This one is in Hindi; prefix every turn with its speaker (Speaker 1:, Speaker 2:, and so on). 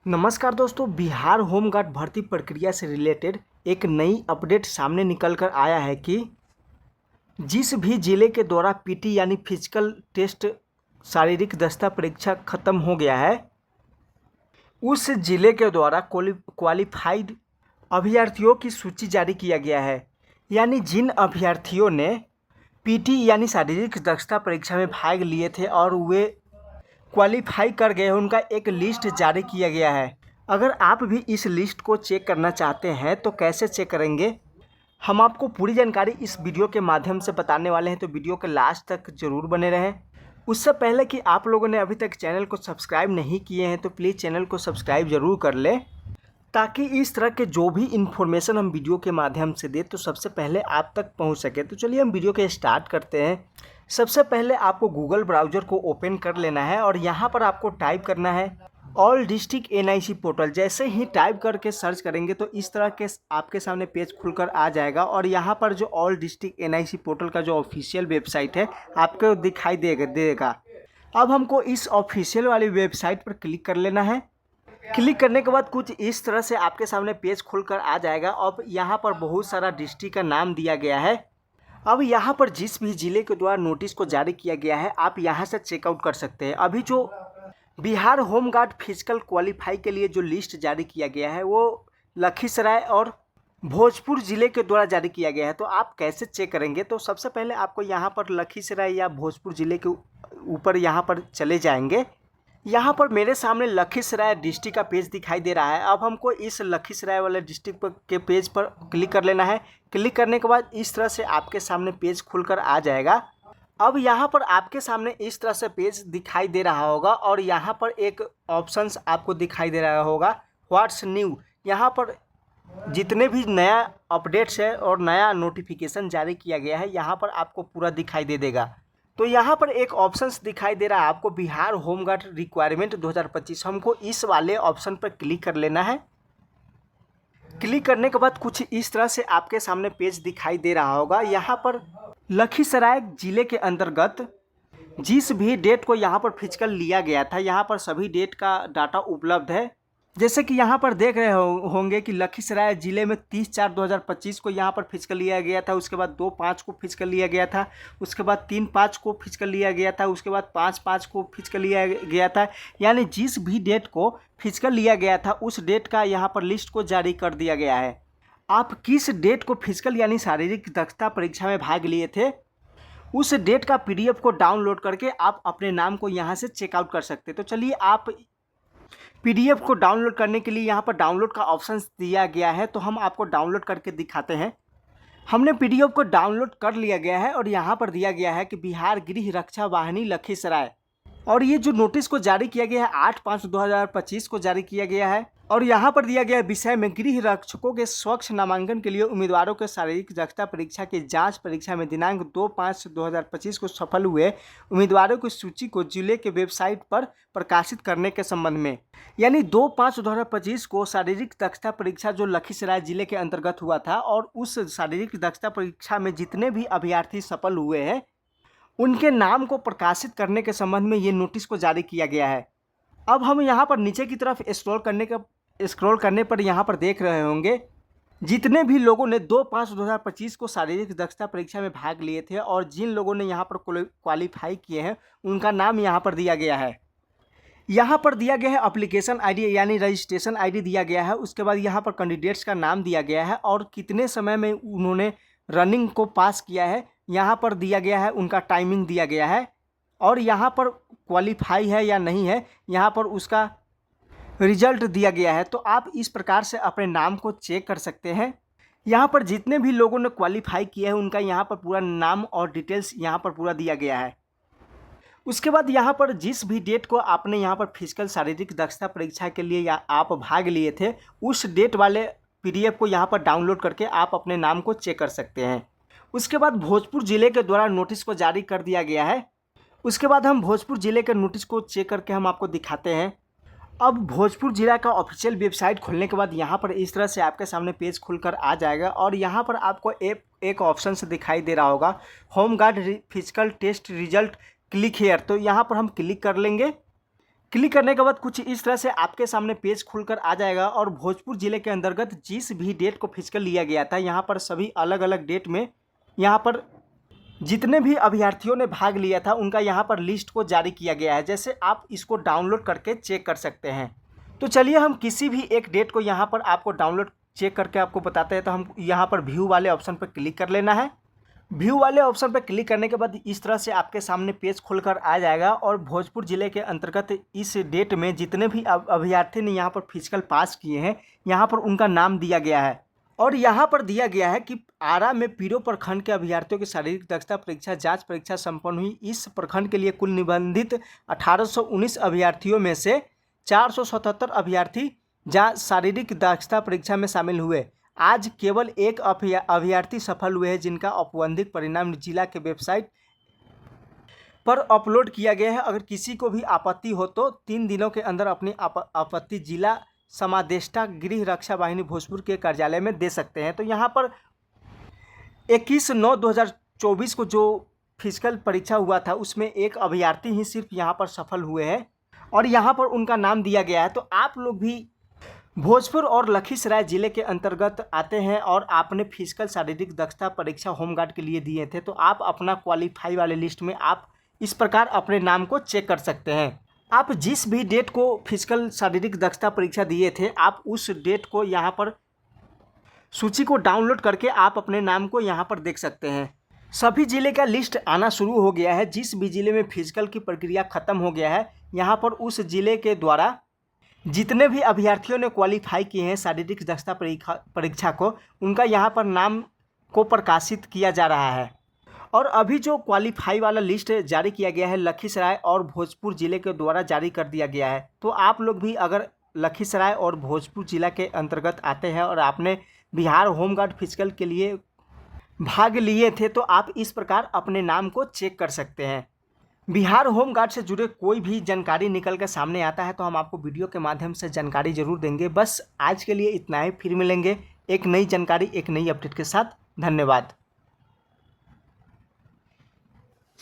Speaker 1: नमस्कार दोस्तों, बिहार होमगार्ड भर्ती प्रक्रिया से रिलेटेड एक नई अपडेट सामने निकल कर आया है कि जिस भी जिले के द्वारा पीटी यानी फिजिकल टेस्ट शारीरिक दक्षता परीक्षा खत्म हो गया है, उस जिले के द्वारा क्वालिफाइड अभ्यर्थियों की सूची जारी किया गया है। यानी जिन अभ्यर्थियों ने पीटी यानी शारीरिक दक्षता परीक्षा में भाग लिए थे और वे क्वालिफाई कर गए, उनका एक लिस्ट जारी किया गया है। अगर आप भी इस लिस्ट को चेक करना चाहते हैं तो कैसे चेक करेंगे, हम आपको पूरी जानकारी इस वीडियो के माध्यम से बताने वाले हैं, तो वीडियो के लास्ट तक ज़रूर बने रहें। उससे पहले कि आप लोगों ने अभी तक चैनल को सब्सक्राइब नहीं किए हैं तो प्लीज़ चैनल को सब्सक्राइब ज़रूर कर लें, ताकि इस तरह के जो भी इन्फॉर्मेशन हम वीडियो के माध्यम से दें तो सबसे पहले आप तक पहुंच सके। तो चलिए हम वीडियो के स्टार्ट करते हैं। सबसे पहले आपको गूगल ब्राउज़र को ओपन कर लेना है और यहाँ पर आपको टाइप करना है ऑल डिस्ट्रिक्ट एनआईसी पोर्टल। जैसे ही टाइप करके सर्च करेंगे तो इस तरह के आपके सामने पेज खुलकर आ जाएगा और यहाँ पर जो ऑल डिस्ट्रिक्ट एनआईसी पोर्टल का जो ऑफिशियल वेबसाइट है आपको दिखाई देगा। अब हमको इस ऑफिशियल वाली वेबसाइट पर क्लिक कर लेना है। क्लिक करने के बाद कुछ इस तरह से आपके सामने पेज खुलकर आ जाएगा। अब यहाँ पर बहुत सारा डिस्ट्रिक्ट का नाम दिया गया है। अब यहाँ पर जिस भी ज़िले के द्वारा नोटिस को जारी किया गया है आप यहाँ से चेकआउट कर सकते हैं। अभी जो बिहार होमगार्ड फिजिकल क्वालिफाई के लिए जो लिस्ट जारी किया गया है वो लखीसराय और भोजपुर ज़िले के द्वारा जारी किया गया है। तो आप कैसे चेक करेंगे, तो सबसे पहले आपको यहाँ पर लखीसराय या भोजपुर ज़िले के ऊपर यहाँ पर चले जाएंगे। यहाँ पर मेरे सामने लखीसराय डिस्ट्रिक्ट का पेज दिखाई दे रहा है। अब हमको इस लखीसराय वाले डिस्ट्रिक्ट के पेज पर क्लिक कर लेना है। क्लिक करने के बाद इस तरह से आपके सामने पेज खुलकर आ जाएगा। अब यहाँ पर आपके सामने इस तरह से पेज दिखाई दे रहा होगा और यहाँ पर एक ऑप्शंस आपको दिखाई दे रहा होगा व्हाट्स न्यू। यहाँ पर जितने भी नया अपडेट्स है और नया नोटिफिकेशन जारी किया गया है यहाँ पर आपको पूरा दिखाई दे देगा। तो यहाँ पर एक ऑप्शंस दिखाई दे रहा है आपको बिहार होमगार्ड रिक्वायरमेंट 2025। हमको इस वाले ऑप्शन पर क्लिक कर लेना है। क्लिक करने के बाद कुछ इस तरह से आपके सामने पेज दिखाई दे रहा होगा। यहाँ पर लखीसराय जिले के अंतर्गत जिस भी डेट को यहाँ पर फिजिकल लिया गया था यहाँ पर सभी डेट का डाटा उपलब्ध है। जैसे कि यहाँ पर देख रहे होंगे कि लखीसराय ज़िले में 30/4/2025 को यहाँ पर फिजिकल लिया गया था। उसके बाद 2/5 को फिजिकल लिया गया था। उसके बाद 3/5 को फिजिकल लिया गया था। उसके बाद 5/5 को फिजिकल लिया गया था। यानी जिस भी डेट को फिजिकल लिया गया था उस डेट का यहाँ पर लिस्ट को जारी कर दिया गया है। आप किस डेट को फिजिकल यानी शारीरिक दक्षता परीक्षा में भाग लिए थे उस डेट का PDF को डाउनलोड करके आप अपने नाम को यहाँ से चेकआउट कर सकते हैं। तो चलिए आप PDF को डाउनलोड करने के लिए यहाँ पर डाउनलोड का ऑप्शन दिया गया है, तो हम आपको डाउनलोड करके दिखाते हैं। हमने PDF को डाउनलोड कर लिया गया है और यहाँ पर दिया गया है कि बिहार गृह रक्षा वाहिनी लखीसराय, और ये जो नोटिस को जारी किया गया है 8/5/2025 को जारी किया गया है। और यहाँ पर दिया गया विषय में गृह रक्षकों के स्वच्छ नामांकन के लिए उम्मीदवारों के शारीरिक दक्षता परीक्षा की जांच परीक्षा में दिनांक 2/5/2025 को सफल हुए उम्मीदवारों की सूची को जिले के वेबसाइट पर प्रकाशित करने के संबंध में। यानी 2/5/2025 को शारीरिक दक्षता परीक्षा जो लखीसराय जिले के अंतर्गत हुआ था और उस शारीरिक दक्षता परीक्षा में जितने भी अभ्यर्थी सफल हुए हैं उनके नाम को प्रकाशित करने के संबंध में ये नोटिस को जारी किया गया है। अब हम यहाँ पर नीचे की तरफ स्क्रॉल करने पर यहाँ पर देख रहे होंगे जितने भी लोगों ने 2/5/2025 को शारीरिक दक्षता परीक्षा में भाग लिए थे और जिन लोगों ने यहाँ पर क्वालिफाई किए हैं उनका नाम यहाँ पर दिया गया है। यहाँ पर दिया गया है एप्लीकेशन ID यानी रजिस्ट्रेशन ID दिया गया है। उसके बाद यहाँ पर कैंडिडेट्स का नाम दिया गया है और कितने समय में उन्होंने रनिंग को पास किया है यहाँ पर दिया गया है, उनका टाइमिंग दिया गया है और यहाँ पर क्वालिफाई है या नहीं है यहाँ पर उसका रिजल्ट दिया गया है। तो आप इस प्रकार से अपने नाम को चेक कर सकते हैं। यहाँ पर जितने भी लोगों ने क्वालिफाई किया है उनका यहाँ पर पूरा नाम और डिटेल्स यहाँ पर पूरा दिया गया है। उसके बाद यहाँ पर जिस भी डेट को आपने यहाँ पर फिजिकल शारीरिक दक्षता परीक्षा के लिए या आप भाग लिए थे उस डेट वाले PDF को यहाँ पर डाउनलोड करके आप अपने नाम को चेक कर सकते हैं। उसके बाद भोजपुर ज़िले के द्वारा नोटिस को जारी कर दिया गया है। उसके बाद हम भोजपुर ज़िले के नोटिस को चेक करके हम आपको दिखाते हैं। अब भोजपुर ज़िला का ऑफिशियल वेबसाइट खुलने के बाद यहाँ पर इस तरह से आपके सामने पेज खुलकर आ जाएगा और यहाँ पर आपको एक ऑप्शन से दिखाई दे रहा होगा home guard physical test result click here. तो यहाँ पर हम क्लिक कर लेंगे। क्लिक करने के बाद कुछ इस तरह से आपके सामने पेज खुलकर आ जाएगा और भोजपुर जिले के अंतर्गत जिस भी डेट को फिजिकल लिया गया था, यहाँ पर सभी अलग अलग डेट में यहाँ पर जितने भी अभ्यर्थियों ने भाग लिया था उनका यहाँ पर लिस्ट को जारी किया गया है। जैसे आप इसको डाउनलोड करके चेक कर सकते हैं। तो चलिए हम किसी भी एक डेट को यहाँ पर आपको डाउनलोड चेक करके आपको बताते हैं। तो हम यहाँ पर व्यू वाले ऑप्शन पर क्लिक कर लेना है। व्यू वाले ऑप्शन पर क्लिक करने के बाद इस तरह से आपके सामने पेज खुलकर आ जाएगा और भोजपुर जिले के अंतर्गत इस डेट में जितने भी अभ्यर्थी ने यहाँ पर फिजिकल पास किए हैं, यहाँ पर उनका नाम दिया गया है। और यहाँ पर दिया गया है कि आरा में पीरो प्रखंड के अभ्यर्थियों की शारीरिक दक्षता परीक्षा जांच परीक्षा संपन्न हुई। इस प्रखंड के लिए कुल निबंधित 1819 अभ्यर्थियों में से 477 अभ्यर्थी शारीरिक दक्षता परीक्षा में शामिल हुए। आज केवल एक अभ्यर्थी सफल हुए हैं जिनका औपबंधिक परिणाम जिला के वेबसाइट पर अपलोड किया गया है। अगर किसी को भी आपत्ति हो तो 3 दिनों के अंदर अपनी आपत्ति जिला समादेष्टा गृह रक्षा वाहिनी भोजपुर के कार्यालय में दे सकते हैं। तो यहाँ पर 21/9/2024 को जो फिजिकल परीक्षा हुआ था उसमें एक अभ्यर्थी ही सिर्फ यहाँ पर सफल हुए हैं और यहाँ पर उनका नाम दिया गया है। तो आप लोग भी भोजपुर और लखीसराय जिले के अंतर्गत आते हैं और आपने फिजिकल शारीरिक दक्षता परीक्षा होमगार्ड के लिए दिए थे, तो आप अपना क्वालिफाई वाले लिस्ट में आप इस प्रकार अपने नाम को चेक कर सकते हैं। आप जिस भी डेट को फिजिकल शारीरिक दक्षता परीक्षा दिए थे, आप उस डेट को यहाँ पर सूची को डाउनलोड करके आप अपने नाम को यहाँ पर देख सकते हैं। सभी जिले का लिस्ट आना शुरू हो गया है। जिस भी जिले में फिजिकल की प्रक्रिया खत्म हो गया है, यहाँ पर उस जिले के द्वारा जितने भी अभ्यर्थियों ने क्वालिफाई किए हैं शारीरिक दक्षता परीक्षा को, उनका यहाँ पर नाम को प्रकाशित किया जा रहा है। और अभी जो क्वालिफाई वाला लिस्ट जारी किया गया है लखीसराय और भोजपुर जिले के द्वारा जारी कर दिया गया है। तो आप लोग भी अगर लखीसराय और भोजपुर जिला के अंतर्गत आते हैं और आपने बिहार होमगार्ड फिजिकल के लिए भाग लिए थे, तो आप इस प्रकार अपने नाम को चेक कर सकते हैं। बिहार होमगार्ड से जुड़े कोई भी जानकारी निकल कर सामने आता है तो हम आपको वीडियो के माध्यम से जानकारी जरूर देंगे। बस आज के लिए इतना ही, फिर मिलेंगे एक नई जानकारी एक नई अपडेट के साथ। धन्यवाद।